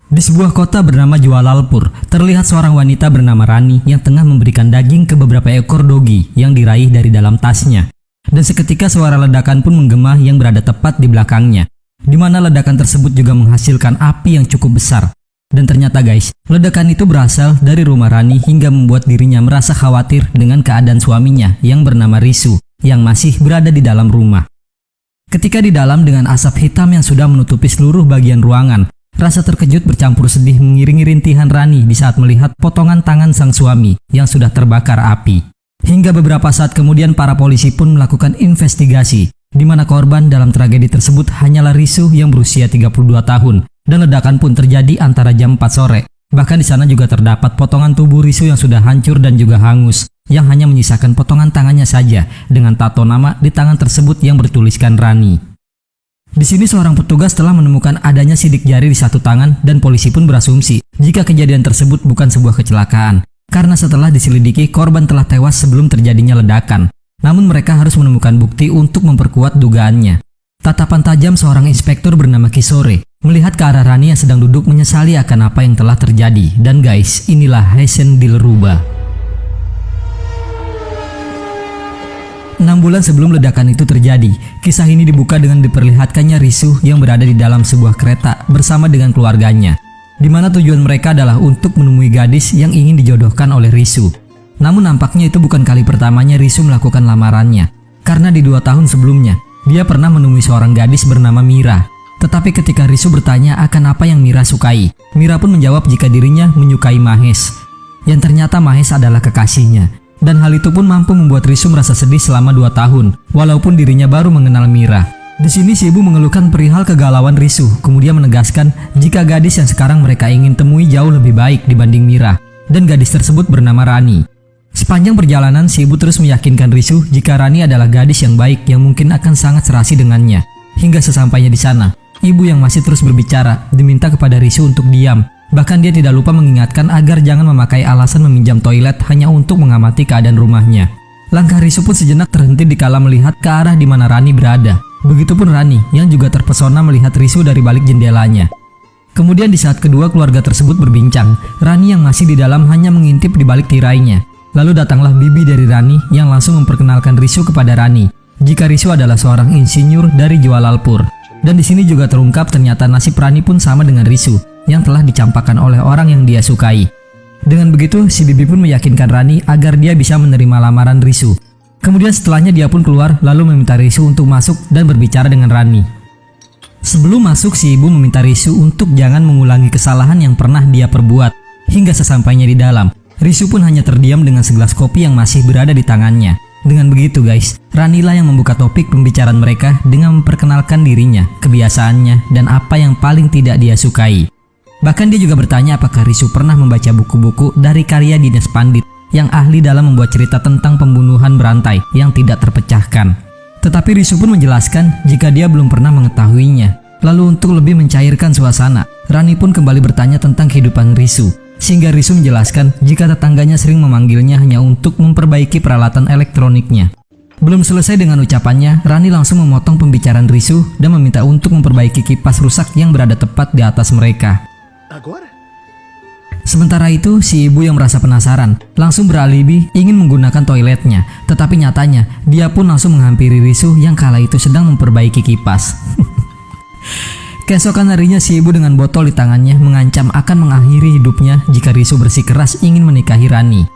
Di sebuah kota bernama Jualalpur, terlihat seorang wanita bernama Rani yang tengah memberikan daging ke beberapa ekor dogi yang diraih dari dalam tasnya. Dan seketika suara ledakan pun menggema yang berada tepat di belakangnya, di mana ledakan tersebut juga menghasilkan api yang cukup besar. Dan ternyata guys, ledakan itu berasal dari rumah Rani hingga membuat dirinya merasa khawatir dengan keadaan suaminya yang bernama Risu yang masih berada di dalam rumah. Ketika di dalam dengan asap hitam yang sudah menutupi seluruh bagian ruangan, rasa terkejut bercampur sedih mengiringi rintihan Rani di saat melihat potongan tangan sang suami yang sudah terbakar api. Hingga beberapa saat kemudian para polisi pun melakukan investigasi, di mana korban dalam tragedi tersebut hanyalah Risu yang berusia 32 tahun, dan ledakan pun terjadi antara jam 4 sore. Bahkan di sana juga terdapat potongan tubuh Risu yang sudah hancur dan juga hangus, yang hanya menyisakan potongan tangannya saja dengan tato nama di tangan tersebut yang bertuliskan Rani. Di sini seorang petugas telah menemukan adanya sidik jari di satu tangan dan polisi pun berasumsi jika kejadian tersebut bukan sebuah kecelakaan. Karena setelah diselidiki, korban telah tewas sebelum terjadinya ledakan. Namun mereka harus menemukan bukti untuk memperkuat dugaannya. Tatapan tajam seorang inspektur bernama Kisore melihat ke arah Rani yang sedang duduk menyesali akan apa yang telah terjadi. Dan guys, inilah Hasan Dilruba. 6 bulan sebelum ledakan itu terjadi, kisah ini dibuka dengan diperlihatkannya Risu yang berada di dalam sebuah kereta bersama dengan keluarganya, di mana tujuan mereka adalah untuk menemui gadis yang ingin dijodohkan oleh Risu. Namun nampaknya itu bukan kali pertamanya Risu melakukan lamarannya, karena di 2 tahun sebelumnya, dia pernah menemui seorang gadis bernama Mira. Tetapi ketika Risu bertanya akan apa yang Mira sukai, Mira pun menjawab jika dirinya menyukai Mahes, yang ternyata Mahes adalah kekasihnya. Dan hal itu pun mampu membuat Risu merasa sedih selama 2 tahun, walaupun dirinya baru mengenal Mira. Di sini si ibu mengeluhkan perihal kegalauan Risu, kemudian menegaskan jika gadis yang sekarang mereka ingin temui jauh lebih baik dibanding Mira, dan gadis tersebut bernama Rani. Sepanjang perjalanan, si ibu terus meyakinkan Risu jika Rani adalah gadis yang baik yang mungkin akan sangat serasi dengannya. Hingga sesampainya di sana, ibu yang masih terus berbicara diminta kepada Risu untuk diam. Bahkan dia tidak lupa mengingatkan agar jangan memakai alasan meminjam toilet hanya untuk mengamati keadaan rumahnya. Langkah Risu pun sejenak terhenti dikala melihat ke arah di mana Rani berada. Begitupun Rani yang juga terpesona melihat Risu dari balik jendelanya. Kemudian di saat kedua keluarga tersebut berbincang, Rani yang masih di dalam hanya mengintip di balik tirainya. Lalu datanglah bibi dari Rani yang langsung memperkenalkan Risu kepada Rani jika Risu adalah seorang insinyur dari Jualalpur. Dan di sini juga terungkap ternyata nasib Rani pun sama dengan Risu yang telah dicampakkan oleh orang yang dia sukai. Dengan begitu, si bibi pun meyakinkan Rani agar dia bisa menerima lamaran Risu. Kemudian setelahnya dia pun keluar lalu meminta Risu untuk masuk dan berbicara dengan Rani. Sebelum masuk, si ibu meminta Risu untuk jangan mengulangi kesalahan yang pernah dia perbuat. Hingga sesampainya di dalam, Risu pun hanya terdiam dengan segelas kopi yang masih berada di tangannya. Dengan begitu guys, Rani lah yang membuka topik pembicaraan mereka dengan memperkenalkan dirinya, kebiasaannya, dan apa yang paling tidak dia sukai. Bahkan dia juga bertanya apakah Risu pernah membaca buku-buku dari karya Dinesh Pandit yang ahli dalam membuat cerita tentang pembunuhan berantai yang tidak terpecahkan. Tetapi Risu pun menjelaskan jika dia belum pernah mengetahuinya. Lalu untuk lebih mencairkan suasana, Rani pun kembali bertanya tentang kehidupan Risu. Sehingga Risu menjelaskan jika tetangganya sering memanggilnya hanya untuk memperbaiki peralatan elektroniknya. Belum selesai dengan ucapannya, Rani langsung memotong pembicaraan Risu dan meminta untuk memperbaiki kipas rusak yang berada tepat di atas mereka. Sementara itu, si ibu yang merasa penasaran langsung beralibi ingin menggunakan toiletnya. Tetapi nyatanya, dia pun langsung menghampiri Risu yang kala itu sedang memperbaiki kipas. Keesokan harinya, si ibu dengan botol di tangannya mengancam akan mengakhiri hidupnya jika Risu bersikeras ingin menikahi Rani.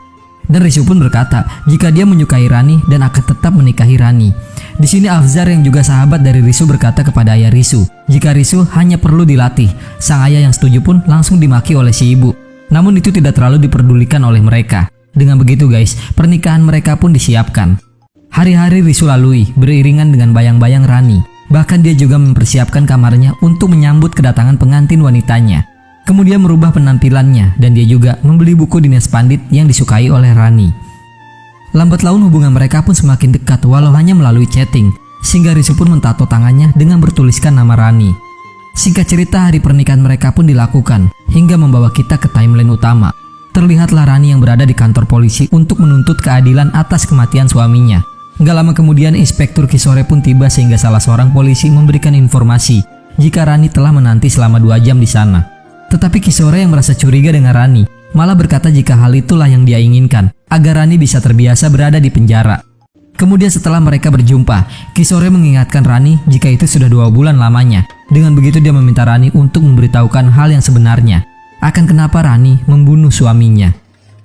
Dan Risu pun berkata jika dia menyukai Rani dan akan tetap menikahi Rani. Di sini Afzar yang juga sahabat dari Risu berkata kepada ayah Risu jika Risu hanya perlu dilatih. Sang ayah yang setuju pun langsung dimaki oleh si ibu. Namun itu tidak terlalu diperdulikan oleh mereka. Dengan begitu guys, pernikahan mereka pun disiapkan. Hari-hari Risu lalui beriringan dengan bayang-bayang Rani. Bahkan dia juga mempersiapkan kamarnya untuk menyambut kedatangan pengantin wanitanya. Kemudian merubah penampilannya dan dia juga membeli buku Dinesh Pandit yang disukai oleh Rani. Lambat laun hubungan mereka pun semakin dekat walau hanya melalui chatting. Sehingga Risu pun mentato tangannya dengan bertuliskan nama Rani. Singkat cerita, hari pernikahan mereka pun dilakukan hingga membawa kita ke timeline utama. Terlihatlah Rani yang berada di kantor polisi untuk menuntut keadilan atas kematian suaminya. Gak lama kemudian Inspektur Kisore pun tiba sehingga salah seorang polisi memberikan informasi jika Rani telah menanti selama 2 jam di sana. Tetapi Kisore yang merasa curiga dengan Rani malah berkata jika hal itulah yang dia inginkan, agar Rani bisa terbiasa berada di penjara. Kemudian setelah mereka berjumpa, Kisore mengingatkan Rani jika itu sudah 2 bulan lamanya. Dengan begitu dia meminta Rani untuk memberitahukan hal yang sebenarnya, akan kenapa Rani membunuh suaminya.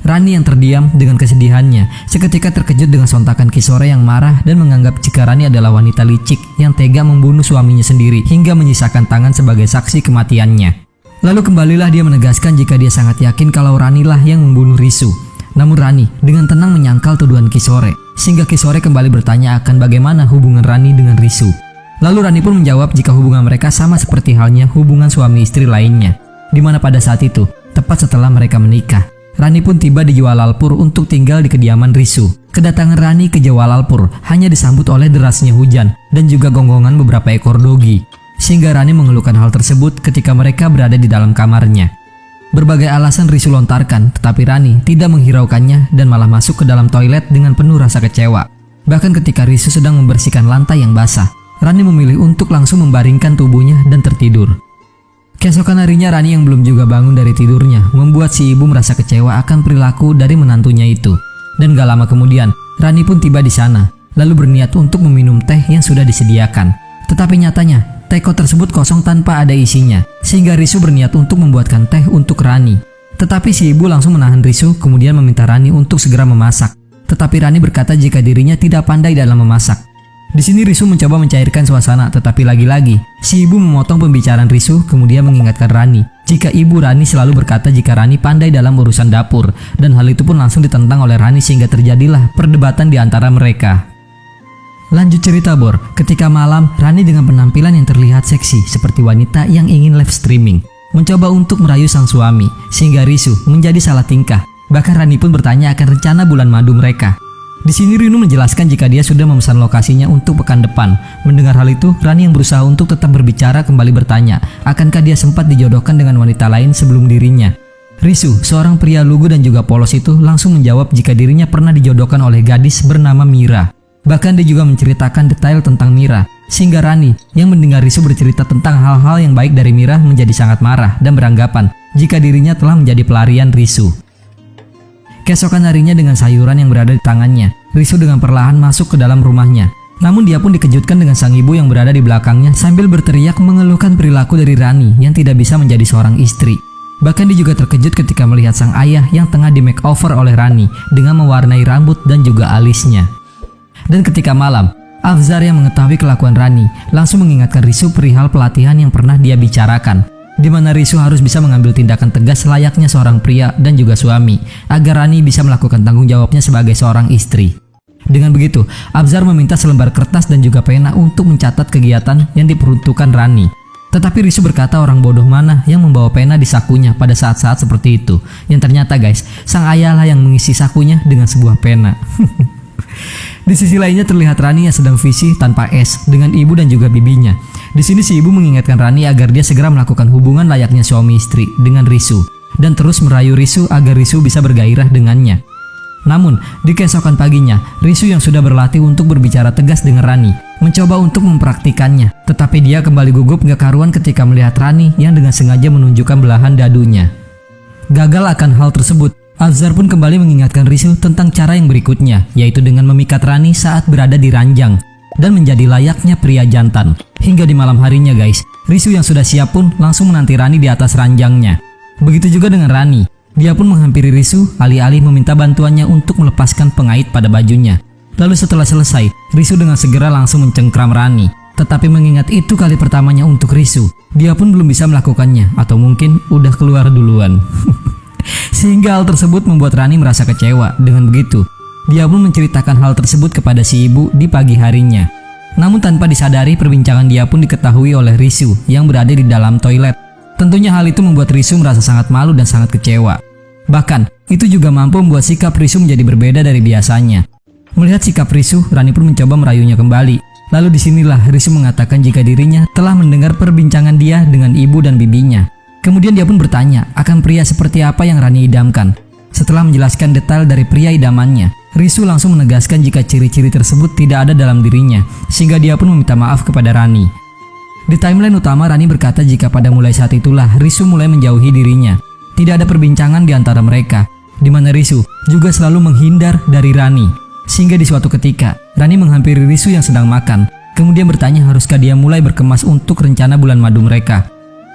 Rani yang terdiam dengan kesedihannya seketika terkejut dengan sontakan Kisore yang marah dan menganggap jika Rani adalah wanita licik yang tega membunuh suaminya sendiri hingga menyisakan tangan sebagai saksi kematiannya. Lalu kembalilah dia menegaskan jika dia sangat yakin kalau Rani lah yang membunuh Risu. Namun Rani dengan tenang menyangkal tuduhan Kisore, sehingga Kisore kembali bertanya akan bagaimana hubungan Rani dengan Risu. Lalu Rani pun menjawab jika hubungan mereka sama seperti halnya hubungan suami istri lainnya, di mana pada saat itu, tepat setelah mereka menikah, Rani pun tiba di Jawalalpur untuk tinggal di kediaman Risu. Kedatangan Rani ke Jawalalpur hanya disambut oleh derasnya hujan dan juga gonggongan beberapa ekor dogi, sehingga Rani mengeluhkan hal tersebut ketika mereka berada di dalam kamarnya. Berbagai alasan Risu lontarkan, tetapi Rani tidak menghiraukannya dan malah masuk ke dalam toilet dengan penuh rasa kecewa. Bahkan ketika Risu sedang membersihkan lantai yang basah, Rani memilih untuk langsung membaringkan tubuhnya dan tertidur. Keesokan harinya Rani yang belum juga bangun dari tidurnya membuat si ibu merasa kecewa akan perilaku dari menantunya itu. Dan gak lama kemudian, Rani pun tiba di sana, lalu berniat untuk meminum teh yang sudah disediakan. Tetapi nyatanya, teko tersebut kosong tanpa ada isinya, sehingga Risu berniat untuk membuatkan teh untuk Rani. Tetapi si ibu langsung menahan Risu kemudian meminta Rani untuk segera memasak. Tetapi Rani berkata jika dirinya tidak pandai dalam memasak. Di sini Risu mencoba mencairkan suasana, tetapi lagi-lagi si ibu memotong pembicaraan Risu kemudian mengingatkan Rani jika ibu Rani selalu berkata jika Rani pandai dalam urusan dapur, dan hal itu pun langsung ditentang oleh Rani sehingga terjadilah perdebatan di antara mereka. Lanjut cerita Bor, ketika malam Rani dengan penampilan yang terlihat seksi seperti wanita yang ingin live streaming mencoba untuk merayu sang suami, sehingga Risu menjadi salah tingkah. Bahkan Rani pun bertanya akan rencana bulan madu mereka. Di sini Rinu menjelaskan jika dia sudah memesan lokasinya untuk pekan depan. Mendengar hal itu, Rani yang berusaha untuk tetap berbicara kembali bertanya, akankah dia sempat dijodohkan dengan wanita lain sebelum dirinya. Risu, seorang pria lugu dan juga polos itu langsung menjawab jika dirinya pernah dijodohkan oleh gadis bernama Mira. Bahkan dia juga menceritakan detail tentang Mira, sehingga Rani yang mendengar Risu bercerita tentang hal-hal yang baik dari Mira menjadi sangat marah dan beranggapan jika dirinya telah menjadi pelarian Risu. Keesokan harinya dengan sayuran yang berada di tangannya, Risu dengan perlahan masuk ke dalam rumahnya. Namun dia pun dikejutkan dengan sang ibu yang berada di belakangnya sambil berteriak mengeluhkan perilaku dari Rani yang tidak bisa menjadi seorang istri. Bahkan dia juga terkejut ketika melihat sang ayah yang tengah di makeover oleh Rani dengan mewarnai rambut dan juga alisnya. Dan ketika malam, Afzar yang mengetahui kelakuan Rani langsung mengingatkan Risu perihal pelatihan yang pernah dia bicarakan, di mana Risu harus bisa mengambil tindakan tegas layaknya seorang pria dan juga suami, agar Rani bisa melakukan tanggung jawabnya sebagai seorang istri. Dengan begitu, Afzar meminta selembar kertas dan juga pena untuk mencatat kegiatan yang diperuntukkan Rani. Tetapi Risu berkata orang bodoh mana yang membawa pena di sakunya pada saat-saat seperti itu. Yang ternyata guys, sang ayah lah yang mengisi sakunya dengan sebuah pena. Di sisi lainnya terlihat Rani yang sedang visi tanpa es dengan ibu dan juga bibinya. Di sini si ibu mengingatkan Rani agar dia segera melakukan hubungan layaknya suami istri dengan Risu dan terus merayu Risu agar Risu bisa bergairah dengannya. Namun, di keesokan paginya, Risu yang sudah berlatih untuk berbicara tegas dengan Rani mencoba untuk mempraktikannya, tetapi dia kembali gugup gak karuan ketika melihat Rani yang dengan sengaja menunjukkan belahan dadunya. Gagal akan hal tersebut, Afzar pun kembali mengingatkan Risu tentang cara yang berikutnya, yaitu dengan memikat Rani saat berada di ranjang dan menjadi layaknya pria jantan. Hingga di malam harinya guys, Risu yang sudah siap pun langsung menanti Rani di atas ranjangnya. Begitu juga dengan Rani, dia pun menghampiri Risu alih-alih meminta bantuannya untuk melepaskan pengait pada bajunya. Lalu setelah selesai, Risu dengan segera langsung mencengkram Rani. Tetapi mengingat itu kali pertamanya untuk Risu, dia pun belum bisa melakukannya, atau mungkin udah keluar duluan. Sehingga hal tersebut membuat Rani merasa kecewa. Dengan begitu, dia pun menceritakan hal tersebut kepada si ibu di pagi harinya. Namun tanpa disadari, perbincangan dia pun diketahui oleh Risu yang berada di dalam toilet. Tentunya hal itu membuat Risu merasa sangat malu dan sangat kecewa. Bahkan, itu juga mampu membuat sikap Risu menjadi berbeda dari biasanya. Melihat sikap Risu, Rani pun mencoba merayunya kembali. Lalu disinilah Risu mengatakan jika dirinya telah mendengar perbincangan dia dengan ibu dan bibinya. Kemudian dia pun bertanya akan pria seperti apa yang Rani idamkan. Setelah menjelaskan detail dari pria idamannya, Risu langsung menegaskan jika ciri-ciri tersebut tidak ada dalam dirinya, sehingga dia pun meminta maaf kepada Rani. Di timeline utama, Rani berkata jika pada mulai saat itulah Risu mulai menjauhi dirinya. Tidak ada perbincangan di antara mereka, di mana Risu juga selalu menghindar dari Rani. Sehingga di suatu ketika, Rani menghampiri Risu yang sedang makan, kemudian bertanya haruskah dia mulai berkemas untuk rencana bulan madu mereka.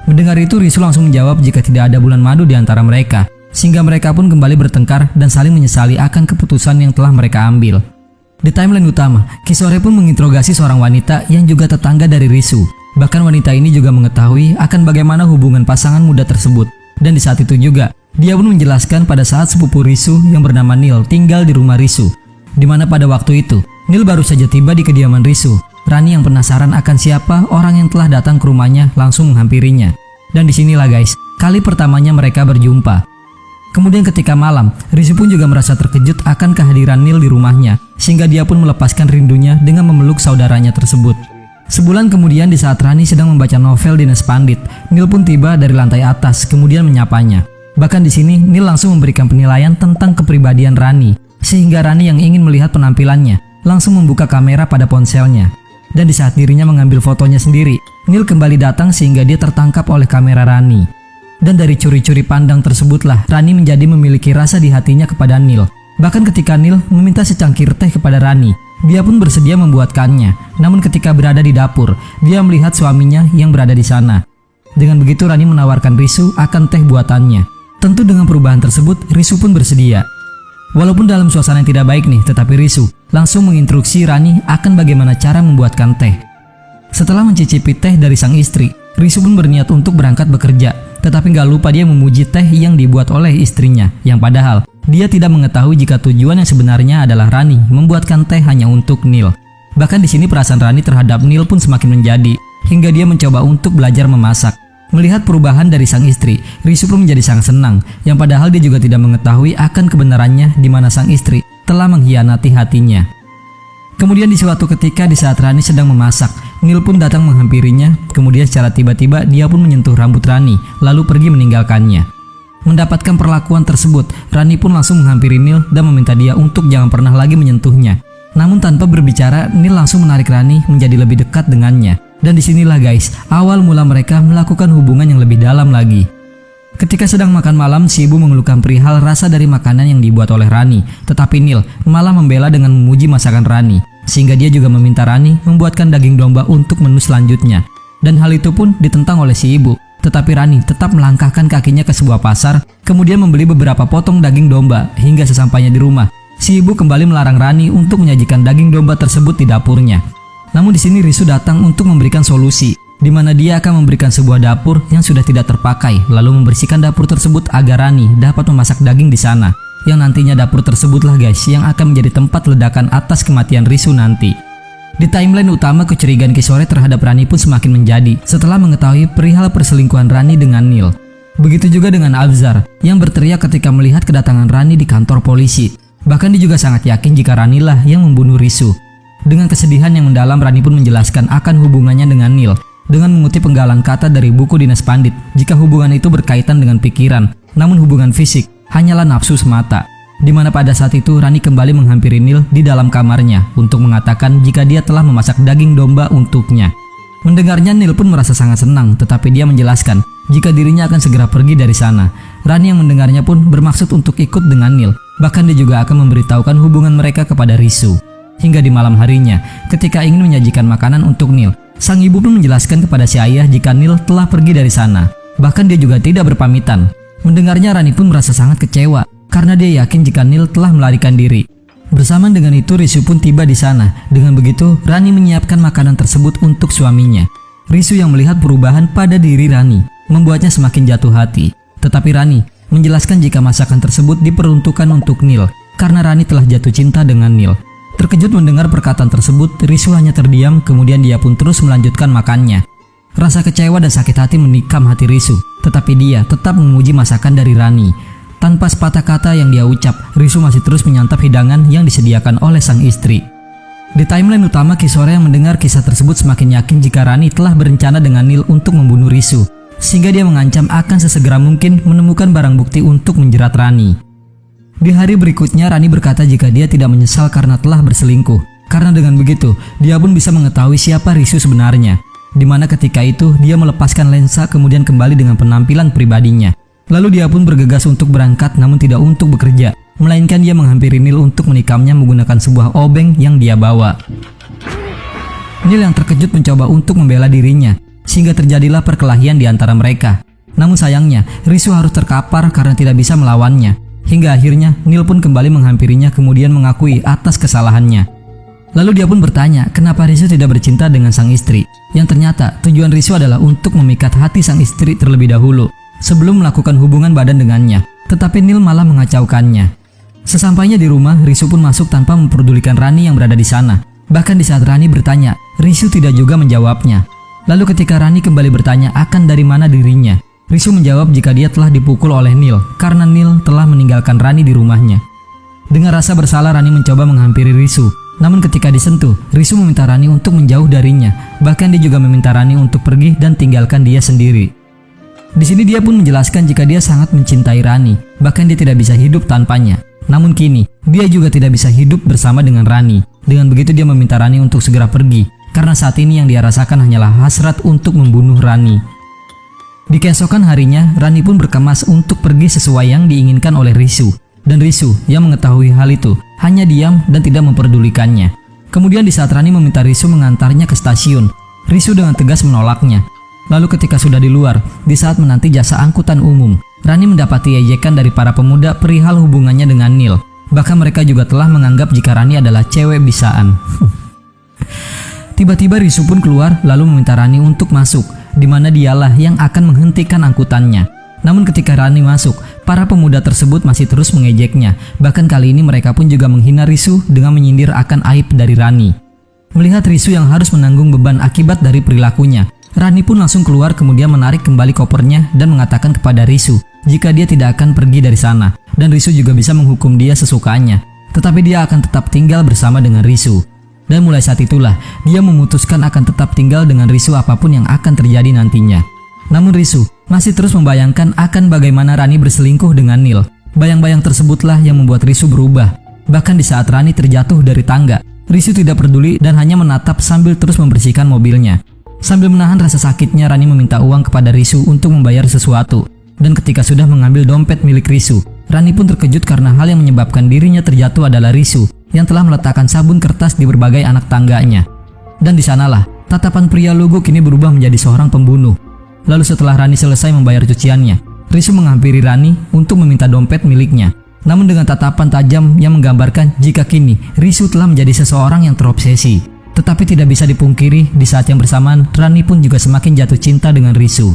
Mendengar itu, Risu langsung menjawab jika tidak ada bulan madu di antara mereka, sehingga mereka pun kembali bertengkar dan saling menyesali akan keputusan yang telah mereka ambil. Di timeline utama, Kisore pun menginterogasi seorang wanita yang juga tetangga dari Risu. Bahkan wanita ini juga mengetahui akan bagaimana hubungan pasangan muda tersebut. Dan di saat itu juga, dia pun menjelaskan pada saat sepupu Risu yang bernama Neil tinggal di rumah Risu. Di mana pada waktu itu, Neil baru saja tiba di kediaman Risu. Rani yang penasaran akan siapa orang yang telah datang ke rumahnya langsung menghampirinya. Dan disinilah guys, kali pertamanya mereka berjumpa. Kemudian ketika malam, Risu pun juga merasa terkejut akan kehadiran Neil di rumahnya, sehingga dia pun melepaskan rindunya dengan memeluk saudaranya tersebut. Sebulan kemudian, di saat Rani sedang membaca novel Dinas Pandit, Neil pun tiba dari lantai atas kemudian menyapanya. Bahkan di sini Neil langsung memberikan penilaian tentang kepribadian Rani, sehingga Rani yang ingin melihat penampilannya langsung membuka kamera pada ponselnya. Dan di saat dirinya mengambil fotonya sendiri, Neil kembali datang sehingga dia tertangkap oleh kamera Rani. Dan dari curi-curi pandang tersebutlah Rani menjadi memiliki rasa di hatinya kepada Neil. Bahkan ketika Neil meminta secangkir teh kepada Rani, dia pun bersedia membuatkannya. Namun ketika berada di dapur, dia melihat suaminya yang berada di sana. Dengan begitu Rani menawarkan Risu akan teh buatannya. Tentu dengan perubahan tersebut, Risu pun bersedia. Walaupun dalam suasana yang tidak baik nih, tetapi Risu langsung menginstruksi Rani akan bagaimana cara membuatkan teh. Setelah mencicipi teh dari sang istri, Risu pun berniat untuk berangkat bekerja. Tetapi gak lupa dia memuji teh yang dibuat oleh istrinya, yang padahal dia tidak mengetahui jika tujuan yang sebenarnya adalah Rani membuatkan teh hanya untuk Neil. Bahkan di sini perasaan Rani terhadap Neil pun semakin menjadi, hingga dia mencoba untuk belajar memasak. Melihat perubahan dari sang istri, Risu pun menjadi sangat senang, yang padahal dia juga tidak mengetahui akan kebenarannya di mana sang istri telah mengkhianati hatinya. Kemudian di suatu ketika di saat Rani sedang memasak, Neil pun datang menghampirinya. Kemudian secara tiba-tiba dia pun menyentuh rambut Rani, lalu pergi meninggalkannya. Mendapatkan perlakuan tersebut, Rani pun langsung menghampiri Neil dan meminta dia untuk jangan pernah lagi menyentuhnya. Namun tanpa berbicara, Neil langsung menarik Rani menjadi lebih dekat dengannya. Dan disinilah guys, awal mula mereka melakukan hubungan yang lebih dalam lagi. Ketika sedang makan malam, si ibu mengeluhkan perihal rasa dari makanan yang dibuat oleh Rani. Tetapi Neil malah membela dengan memuji masakan Rani, sehingga dia juga meminta Rani membuatkan daging domba untuk menu selanjutnya. Dan hal itu pun ditentang oleh si ibu. Tetapi Rani tetap melangkahkan kakinya ke sebuah pasar, kemudian membeli beberapa potong daging domba. Hingga sesampainya di rumah, si ibu kembali melarang Rani untuk menyajikan daging domba tersebut di dapurnya. Namun di sini Risu datang untuk memberikan solusi, di mana dia akan memberikan sebuah dapur yang sudah tidak terpakai, lalu membersihkan dapur tersebut agar Rani dapat memasak daging di sana. Yang nantinya dapur tersebutlah guys yang akan menjadi tempat ledakan atas kematian Risu nanti. Di timeline utama, kecurigaan Kisore terhadap Rani pun semakin menjadi setelah mengetahui perihal perselingkuhan Rani dengan Neil. Begitu juga dengan Afzar yang berteriak ketika melihat kedatangan Rani di kantor polisi. Bahkan dia juga sangat yakin jika Rani lah yang membunuh Risu. Dengan kesedihan yang mendalam, Rani pun menjelaskan akan hubungannya dengan Neil dengan mengutip penggalan kata dari buku Dinas Pandit, jika hubungan itu berkaitan dengan pikiran, namun hubungan fisik hanyalah nafsu semata. Di mana pada saat itu Rani kembali menghampiri Neil di dalam kamarnya untuk mengatakan jika dia telah memasak daging domba untuknya. Mendengarnya, Neil pun merasa sangat senang, tetapi dia menjelaskan jika dirinya akan segera pergi dari sana. Rani yang mendengarnya pun bermaksud untuk ikut dengan Neil. Bahkan dia juga akan memberitahukan hubungan mereka kepada Risu. Hingga di malam harinya, ketika ingin menyajikan makanan untuk Neil, sang ibu pun menjelaskan kepada si ayah jika Neil telah pergi dari sana. Bahkan dia juga tidak berpamitan. Mendengarnya, Rani pun merasa sangat kecewa karena dia yakin jika Neil telah melarikan diri. Bersamaan dengan itu, Risu pun tiba di sana. Dengan begitu, Rani menyiapkan makanan tersebut untuk suaminya. Risu yang melihat perubahan pada diri Rani membuatnya semakin jatuh hati. Tetapi Rani menjelaskan jika masakan tersebut diperuntukkan untuk Neil karena Rani telah jatuh cinta dengan Neil. Terkejut mendengar perkataan tersebut, Risu hanya terdiam, kemudian dia pun terus melanjutkan makannya. Rasa kecewa dan sakit hati menikam hati Risu, tetapi dia tetap memuji masakan dari Rani. Tanpa sepatah kata yang dia ucap, Risu masih terus menyantap hidangan yang disediakan oleh sang istri. Di timeline utama, Kisore yang mendengar kisah tersebut semakin yakin jika Rani telah berencana dengan Neil untuk membunuh Risu, sehingga dia mengancam akan sesegera mungkin menemukan barang bukti untuk menjerat Rani. Di hari berikutnya, Rani berkata jika dia tidak menyesal karena telah berselingkuh, karena dengan begitu dia pun bisa mengetahui siapa Risu sebenarnya. di mana ketika itu dia melepaskan lensa kemudian kembali dengan penampilan pribadinya. Lalu dia pun bergegas untuk berangkat namun tidak untuk bekerja, melainkan dia menghampiri Neil untuk menikamnya menggunakan sebuah obeng yang dia bawa. Neil yang terkejut mencoba untuk membela dirinya, sehingga terjadilah perkelahian di antara mereka. Namun sayangnya, Risu harus terkapar karena tidak bisa melawannya. Hingga akhirnya Neil pun kembali menghampirinya kemudian mengakui atas kesalahannya. Lalu dia pun bertanya kenapa Risu tidak bercinta dengan sang istri, yang ternyata tujuan Risu adalah untuk memikat hati sang istri terlebih dahulu sebelum melakukan hubungan badan dengannya, tetapi Neil malah mengacaukannya. Sesampainya di rumah, Risu pun masuk tanpa memperdulikan Rani yang berada di sana. Bahkan di saat Rani bertanya, Risu tidak juga menjawabnya. Lalu ketika Rani kembali bertanya akan dari mana dirinya, Risu menjawab jika dia telah dipukul oleh Neil karena Neil telah meninggalkan Rani di rumahnya. Dengan rasa bersalah, Rani mencoba menghampiri Risu. Namun ketika disentuh, Risu meminta Rani untuk menjauh darinya. Bahkan dia juga meminta Rani untuk pergi dan tinggalkan dia sendiri. Di sini dia pun menjelaskan jika dia sangat mencintai Rani, bahkan dia tidak bisa hidup tanpanya. Namun kini, dia juga tidak bisa hidup bersama dengan Rani. Dengan begitu dia meminta Rani untuk segera pergi, karena saat ini yang dia rasakan hanyalah hasrat untuk membunuh Rani. Di keesokan harinya, Rani pun berkemas untuk pergi sesuai yang diinginkan oleh Risu. Dan Risu yang mengetahui hal itu hanya diam dan tidak memperdulikannya. Kemudian di saat Rani meminta Risu mengantarnya ke stasiun, Risu dengan tegas menolaknya. Lalu ketika sudah di luar, di saat menanti jasa angkutan umum, Rani mendapati ejekan dari para pemuda perihal hubungannya dengan Neil. Bahkan mereka juga telah menganggap jika Rani adalah cewek bisaan. Tiba-tiba Risu pun keluar lalu meminta Rani untuk masuk, di mana dialah yang akan menghentikan angkutannya. Namun ketika Rani masuk, para pemuda tersebut masih terus mengejeknya. Bahkan kali ini mereka pun juga menghina Risu dengan menyindir akan aib dari Rani. Melihat Risu yang harus menanggung beban akibat dari perilakunya, Rani pun langsung keluar kemudian menarik kembali kopernya dan mengatakan kepada Risu jika dia tidak akan pergi dari sana. Dan Risu juga bisa menghukum dia sesukanya. Tetapi dia akan tetap tinggal bersama dengan Risu. Dan mulai saat itulah, dia memutuskan akan tetap tinggal dengan Risu apapun yang akan terjadi nantinya. Namun Risu masih terus membayangkan akan bagaimana Rani berselingkuh dengan Neil. Bayang-bayang tersebutlah yang membuat Risu berubah. Bahkan di saat Rani terjatuh dari tangga, Risu tidak peduli dan hanya menatap sambil terus membersihkan mobilnya. Sambil menahan rasa sakitnya, Rani meminta uang kepada Risu untuk membayar sesuatu. Dan ketika sudah mengambil dompet milik Risu, Rani pun terkejut karena hal yang menyebabkan dirinya terjatuh adalah Risu yang telah meletakkan sabun kertas di berbagai anak tangganya. Dan di sanalah tatapan pria lugu kini berubah menjadi seorang pembunuh. Lalu setelah Rani selesai membayar cuciannya, Risu menghampiri Rani untuk meminta dompet miliknya. Namun dengan tatapan tajam yang menggambarkan jika kini Risu telah menjadi seseorang yang terobsesi. Tetapi tidak bisa dipungkiri, di saat yang bersamaan Rani pun juga semakin jatuh cinta dengan Risu.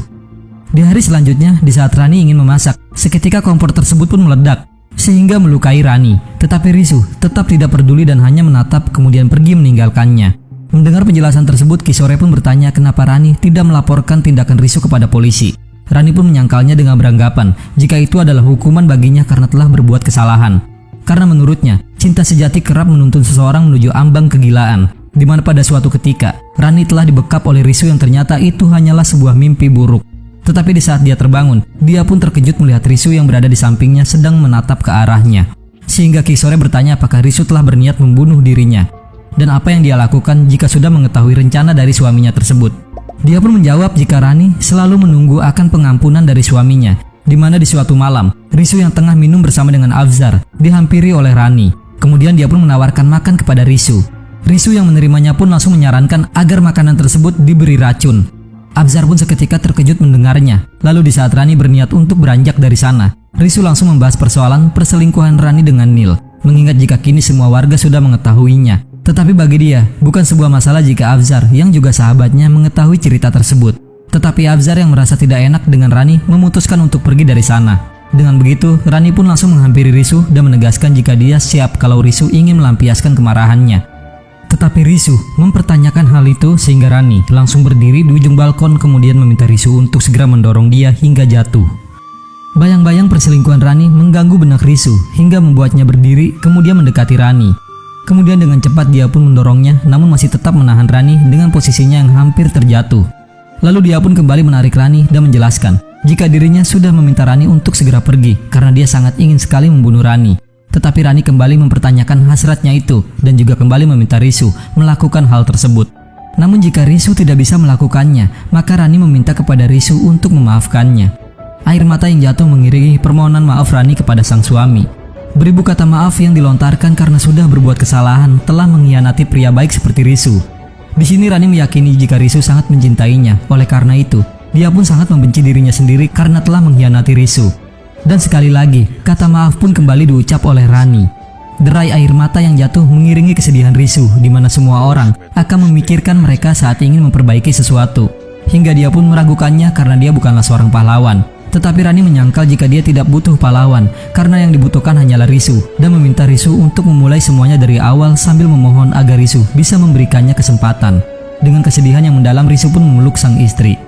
Di hari selanjutnya, di saat Rani ingin memasak, seketika kompor tersebut pun meledak sehingga melukai Rani. Tetapi Risu tetap tidak peduli dan hanya menatap kemudian pergi meninggalkannya. Mendengar penjelasan tersut, Kisore pun bertanya kenapa Rani tidak melaporkan tindakan Risu kepada polisi. Rani pun menyangkalnya dengan beranggapan jika itu adalah hukuman baginya karena telah berbuat kesalahan. Karena menurutnya, cinta sejati kerap menuntun seseorang menuju ambang kegilaan, di mana pada suatu ketika, Rani telah dibekap oleh Risu yang ternyata itu hanyalah sebuah mimpi buruk. Tetapi di saat dia terbangun, dia pun terkejut melihat Risu yang berada di sampingnya sedang menatap ke arahnya. Sehingga Kisore bertanya apakah Risu telah berniat membunuh dirinya. Dan apa yang dia lakukan jika sudah mengetahui rencana dari suaminya tersebut. Dia pun menjawab jika Rani selalu menunggu akan pengampunan dari suaminya, di mana di suatu malam, Risu yang tengah minum bersama dengan Afzar dihampiri oleh Rani. Kemudian dia pun menawarkan makan kepada Risu. Risu yang menerimanya pun langsung menyarankan agar makanan tersebut diberi racun. Afzar pun seketika terkejut mendengarnya. Lalu di saat Rani berniat untuk beranjak dari sana, Risu langsung membahas persoalan perselingkuhan Rani dengan Neil, mengingat jika kini semua warga sudah mengetahuinya. Tetapi bagi dia, bukan sebuah masalah jika Afzar yang juga sahabatnya mengetahui cerita tersebut. Tetapi Afzar yang merasa tidak enak dengan Rani memutuskan untuk pergi dari sana. Dengan begitu, Rani pun langsung menghampiri Risu dan menegaskan jika dia siap kalau Risu ingin melampiaskan kemarahannya. Tetapi Risu mempertanyakan hal itu sehingga Rani langsung berdiri di ujung balkon kemudian meminta Risu untuk segera mendorong dia hingga jatuh. Bayang-bayang perselingkuhan Rani mengganggu benak Risu hingga membuatnya berdiri kemudian mendekati Rani. Kemudian dengan cepat dia pun mendorongnya namun masih tetap menahan Rani dengan posisinya yang hampir terjatuh. Lalu dia pun kembali menarik Rani dan menjelaskan jika dirinya sudah meminta Rani untuk segera pergi karena dia sangat ingin sekali membunuh Rani. Tetapi Rani kembali mempertanyakan hasratnya itu dan juga kembali meminta Risu melakukan hal tersebut. Namun jika Risu tidak bisa melakukannya, maka Rani meminta kepada Risu untuk memaafkannya. Air mata yang jatuh mengiringi permohonan maaf Rani kepada sang suami. Beribu kata maaf yang dilontarkan karena sudah berbuat kesalahan telah mengkhianati pria baik seperti Risu. Di sini Rani meyakini jika Risu sangat mencintainya. Oleh karena itu, dia pun sangat membenci dirinya sendiri karena telah mengkhianati Risu. Dan sekali lagi, kata maaf pun kembali diucap oleh Rani. Derai air mata yang jatuh mengiringi kesedihan Risu, di mana semua orang akan memikirkan mereka saat ingin memperbaiki sesuatu. Hingga dia pun meragukannya karena dia bukanlah seorang pahlawan. Tetapi Rani menyangkal jika dia tidak butuh pahlawan, karena yang dibutuhkan hanyalah Risu, dan meminta Risu untuk memulai semuanya dari awal sambil memohon agar Risu bisa memberikannya kesempatan. Dengan kesedihan yang mendalam, Risu pun memeluk sang istri.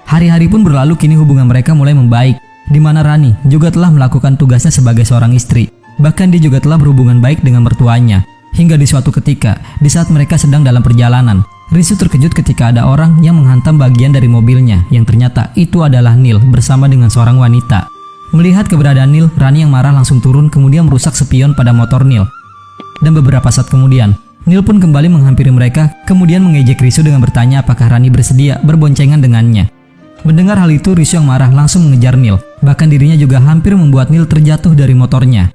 Hari-hari pun berlalu, kini hubungan mereka mulai membaik, di mana Rani juga telah melakukan tugasnya sebagai seorang istri. Bahkan dia juga telah berhubungan baik dengan mertuanya. Hingga di suatu ketika, di saat mereka sedang dalam perjalanan, Risu terkejut ketika ada orang yang menghantam bagian dari mobilnya, yang ternyata itu adalah Neil bersama dengan seorang wanita. Melihat keberadaan Neil, Rani yang marah langsung turun kemudian merusak spion pada motor Neil. Dan beberapa saat kemudian, Neil pun kembali menghampiri mereka, kemudian mengejek Risu dengan bertanya apakah Rani bersedia berboncengan dengannya. Mendengar hal itu, Risu yang marah langsung mengejar Neil. Bahkan dirinya juga hampir membuat Neil terjatuh dari motornya.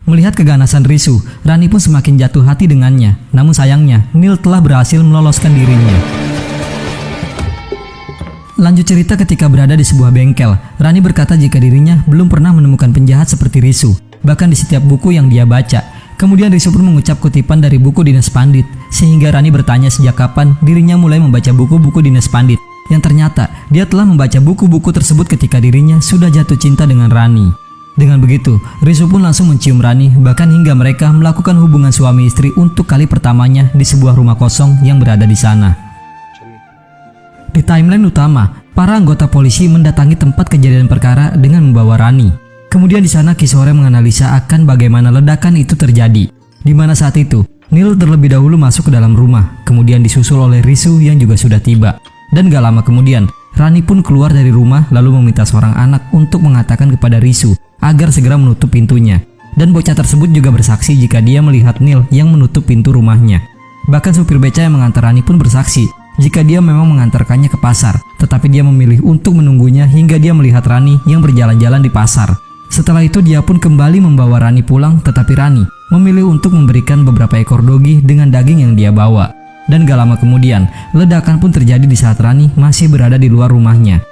Melihat keganasan Risu, Rani pun semakin jatuh hati dengannya. Namun sayangnya, Neil telah berhasil meloloskan dirinya. Lanjut cerita ketika berada di sebuah bengkel, Rani berkata jika dirinya belum pernah menemukan penjahat seperti Risu, bahkan di setiap buku yang dia baca. Kemudian Risu pun mengucap kutipan dari buku Dinas Pandit, sehingga Rani bertanya sejak kapan dirinya mulai membaca buku-buku Dinas Pandit. Yang ternyata, dia telah membaca buku-buku tersebut ketika dirinya sudah jatuh cinta dengan Rani. Dengan begitu, Risu pun langsung mencium Rani, bahkan hingga mereka melakukan hubungan suami istri untuk kali pertamanya di sebuah rumah kosong yang berada di sana. Di timeline utama, para anggota polisi mendatangi tempat kejadian perkara dengan membawa Rani. Kemudian di sana Kisore menganalisa akan bagaimana ledakan itu terjadi. Di mana saat itu, Neil terlebih dahulu masuk ke dalam rumah, kemudian disusul oleh Risu yang juga sudah tiba. Dan gak lama kemudian, Rani pun keluar dari rumah lalu meminta seorang anak untuk mengatakan kepada Risu agar segera menutup pintunya. Dan bocah tersebut juga bersaksi jika dia melihat Neil yang menutup pintu rumahnya. Bahkan supir beca yang mengantar Rani pun bersaksi jika dia memang mengantarkannya ke pasar, tetapi dia memilih untuk menunggunya hingga dia melihat Rani yang berjalan-jalan di pasar. Setelah itu dia pun kembali membawa Rani pulang, tetapi Rani memilih untuk memberikan beberapa ekor dogi dengan daging yang dia bawa. Dan gak lama kemudian, ledakan pun terjadi di saat Rani masih berada di luar rumahnya.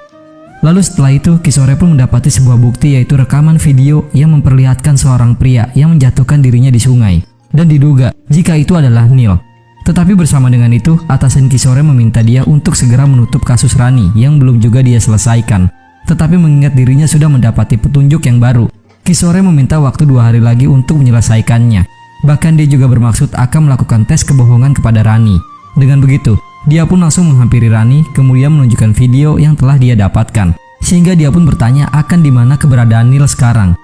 Lalu setelah itu, Kisore pun mendapati sebuah bukti, yaitu rekaman video yang memperlihatkan seorang pria yang menjatuhkan dirinya di sungai. Dan diduga jika itu adalah Neil. Tetapi bersama dengan itu, atasan Kisore meminta dia untuk segera menutup kasus Rani yang belum juga dia selesaikan. Tetapi mengingat dirinya sudah mendapati petunjuk yang baru, Kisore meminta waktu 2 hari lagi untuk menyelesaikannya. Bahkan dia juga bermaksud akan melakukan tes kebohongan kepada Rani. Dengan begitu, dia pun langsung menghampiri Rani, kemudian menunjukkan video yang telah dia dapatkan. Sehingga dia pun bertanya akan di mana keberadaan Neil sekarang.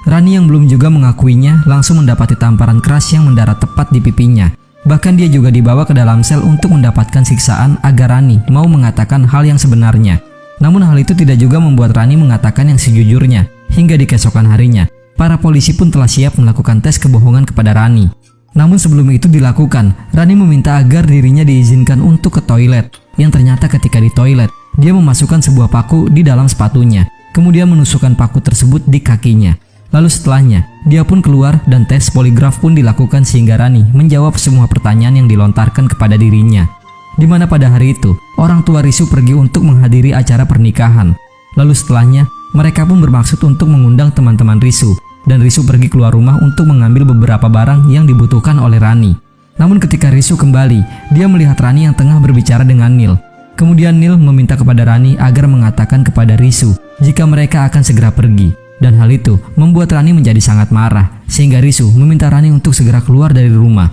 Rani yang belum juga mengakuinya langsung mendapati tamparan keras yang mendarat tepat di pipinya. Bahkan dia juga dibawa ke dalam sel untuk mendapatkan siksaan agar Rani mau mengatakan hal yang sebenarnya. Namun hal itu tidak juga membuat Rani mengatakan yang sejujurnya. Hingga di keesokan harinya, para polisi pun telah siap melakukan tes kebohongan kepada Rani. Namun sebelum itu dilakukan, Rani meminta agar dirinya diizinkan untuk ke toilet. Yang ternyata ketika di toilet, dia memasukkan sebuah paku di dalam sepatunya, kemudian menusukkan paku tersebut di kakinya. Lalu setelahnya, dia pun keluar dan tes poligraf pun dilakukan sehingga Rani menjawab semua pertanyaan yang dilontarkan kepada dirinya. Di mana pada hari itu, orang tua Risu pergi untuk menghadiri acara pernikahan. Lalu setelahnya, mereka pun bermaksud untuk mengundang teman-teman Risu. Dan Risu pergi keluar rumah untuk mengambil beberapa barang yang dibutuhkan oleh Rani. Namun ketika Risu kembali, dia melihat Rani yang tengah berbicara dengan Neil. Kemudian Neil meminta kepada Rani agar mengatakan kepada Risu jika mereka akan segera pergi. Dan hal itu membuat Rani menjadi sangat marah, sehingga Risu meminta Rani untuk segera keluar dari rumah.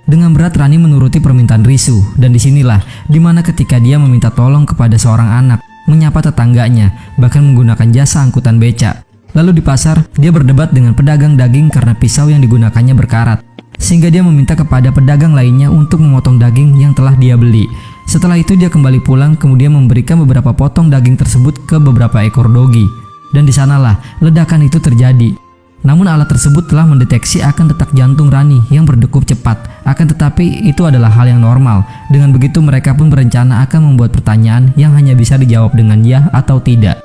Dengan berat Rani menuruti permintaan Risu, dan disinilah dimana ketika dia meminta tolong kepada seorang anak, menyapa tetangganya, bahkan menggunakan jasa angkutan beca. Lalu di pasar, dia berdebat dengan pedagang daging karena pisau yang digunakannya berkarat. Sehingga dia meminta kepada pedagang lainnya untuk memotong daging yang telah dia beli. Setelah itu dia kembali pulang, kemudian memberikan beberapa potong daging tersebut ke beberapa ekor dogi. Dan di sanalah ledakan itu terjadi. Namun alat tersebut telah mendeteksi akan detak jantung Rani yang berdegup cepat. Akan tetapi itu adalah hal yang normal. Dengan begitu mereka pun berencana akan membuat pertanyaan yang hanya bisa dijawab dengan ya atau tidak.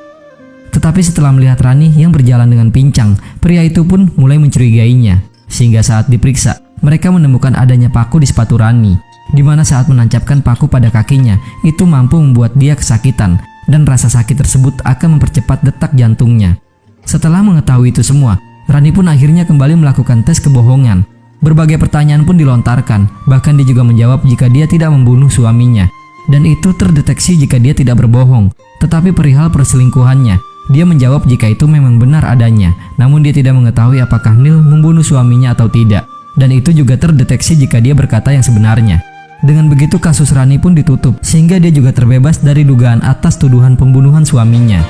Tetapi setelah melihat Rani yang berjalan dengan pincang, pria itu pun mulai mencurigainya. Sehingga saat diperiksa, mereka menemukan adanya paku di sepatu Rani, di mana saat menancapkan paku pada kakinya, itu mampu membuat dia kesakitan, dan rasa sakit tersebut akan mempercepat detak jantungnya. Setelah mengetahui itu semua, Rani pun akhirnya kembali melakukan tes kebohongan. Berbagai pertanyaan pun dilontarkan, bahkan dia juga menjawab jika dia tidak membunuh suaminya. Dan itu terdeteksi jika dia tidak berbohong. Tetapi perihal perselingkuhannya, dia menjawab jika itu memang benar adanya. Namun dia tidak mengetahui apakah Neil membunuh suaminya atau tidak. Dan itu juga terdeteksi jika dia berkata yang sebenarnya. Dengan begitu kasus Rani pun ditutup, sehingga dia juga terbebas dari dugaan atas tuduhan pembunuhan suaminya.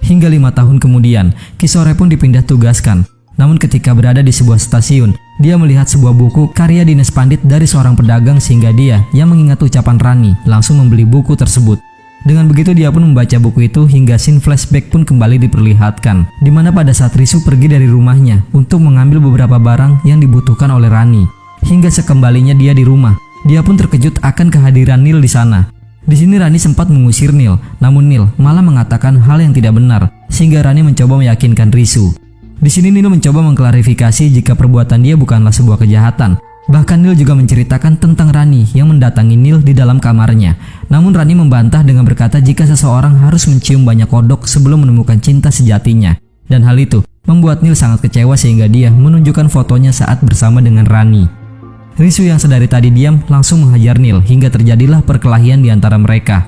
Hingga 5 tahun kemudian, Kishore pun dipindah tugaskan. Namun ketika berada di sebuah stasiun, dia melihat sebuah buku karya Dinesh Pandit dari seorang pedagang sehingga dia yang mengingat ucapan Rani langsung membeli buku tersebut. Dengan begitu dia pun membaca buku itu hingga scene flashback pun kembali diperlihatkan, di mana pada saat Risu pergi dari rumahnya untuk mengambil beberapa barang yang dibutuhkan oleh Rani. Hingga sekembalinya dia di rumah, dia pun terkejut akan kehadiran Neil di sana. Di sini Rani sempat mengusir Neil, namun Neil malah mengatakan hal yang tidak benar, sehingga Rani mencoba meyakinkan Risu. Di sini Neil mencoba mengklarifikasi jika perbuatan dia bukanlah sebuah kejahatan. Bahkan Neil juga menceritakan tentang Rani yang mendatangi Neil di dalam kamarnya. Namun Rani membantah dengan berkata jika seseorang harus mencium banyak kodok sebelum menemukan cinta sejatinya. Dan hal itu membuat Neil sangat kecewa sehingga dia menunjukkan fotonya saat bersama dengan Rani. Risu yang sedari tadi diam langsung menghajar Neil hingga terjadilah perkelahian di antara mereka.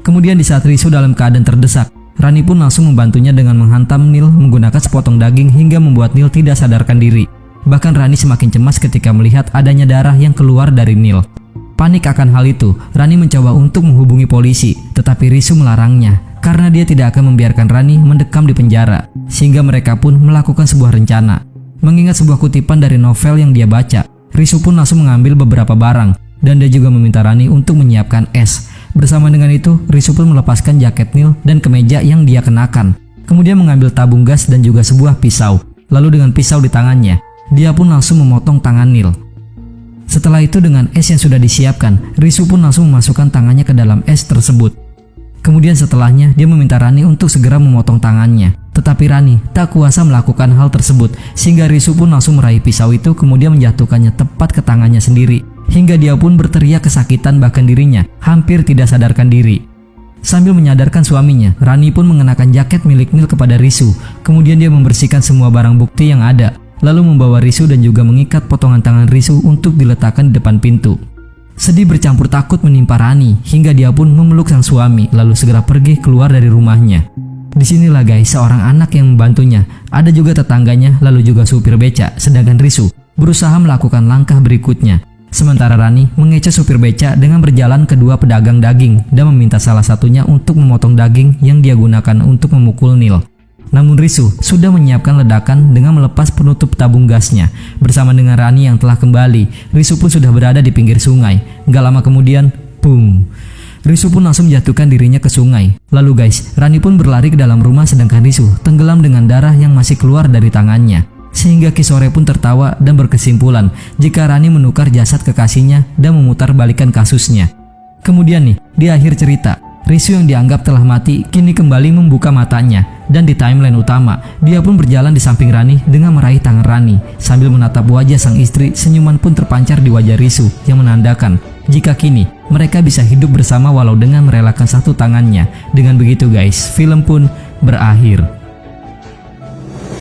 Kemudian di saat Risu dalam keadaan terdesak, Rani pun langsung membantunya dengan menghantam Neil menggunakan sepotong daging hingga membuat Neil tidak sadarkan diri. Bahkan Rani semakin cemas ketika melihat adanya darah yang keluar dari Neil. Panik akan hal itu, Rani mencoba untuk menghubungi polisi, tetapi Risu melarangnya karena dia tidak akan membiarkan Rani mendekam di penjara. Sehingga mereka pun melakukan sebuah rencana. Mengingat sebuah kutipan dari novel yang dia baca, Risu pun langsung mengambil beberapa barang dan dia juga meminta Rani untuk menyiapkan es. Bersama dengan itu, Risu pun melepaskan jaket Neil dan kemeja yang dia kenakan. Kemudian mengambil tabung gas dan juga sebuah pisau. Lalu dengan pisau di tangannya, dia pun langsung memotong tangan Neil. Setelah itu dengan es yang sudah disiapkan, Risu pun langsung memasukkan tangannya ke dalam es tersebut. Kemudian setelahnya dia meminta Rani untuk segera memotong tangannya. Tetapi Rani tak kuasa melakukan hal tersebut sehingga Risu pun langsung meraih pisau itu kemudian menjatuhkannya tepat ke tangannya sendiri. Hingga dia pun berteriak kesakitan bahkan dirinya hampir tidak sadarkan diri. Sambil menyadarkan suaminya, Rani pun mengenakan jaket milik Neil kepada Risu. Kemudian dia membersihkan semua barang bukti yang ada. Lalu membawa Risu dan juga mengikat potongan tangan Risu untuk diletakkan di depan pintu. Sedih bercampur takut menimpa Rani hingga dia pun memeluk sang suami lalu segera pergi keluar dari rumahnya. Disinilah guys seorang anak yang membantunya, ada juga tetangganya lalu juga supir beca, sedangkan Risu berusaha melakukan langkah berikutnya. Sementara Rani mengecoh supir beca dengan berjalan ke dua pedagang daging dan meminta salah satunya untuk memotong daging yang dia gunakan untuk memukul Neil. Namun Risu sudah menyiapkan ledakan dengan melepas penutup tabung gasnya. Bersama dengan Rani yang telah kembali, Risu pun sudah berada di pinggir sungai. Gak lama kemudian, boom, Risu pun langsung menjatuhkan dirinya ke sungai. Lalu guys, Rani pun berlari ke dalam rumah sedangkan Risu tenggelam dengan darah yang masih keluar dari tangannya. Sehingga Kishore pun tertawa dan berkesimpulan jika Rani menukar jasad kekasihnya dan memutar balikan kasusnya. Kemudian nih, di akhir cerita, Risu yang dianggap telah mati kini kembali membuka matanya. Dan di timeline utama, dia pun berjalan di samping Rani dengan meraih tangan Rani. Sambil menatap wajah sang istri, senyuman pun terpancar di wajah Risu yang menandakan jika kini mereka bisa hidup bersama walau dengan merelakan satu tangannya. Dengan begitu guys, film pun berakhir.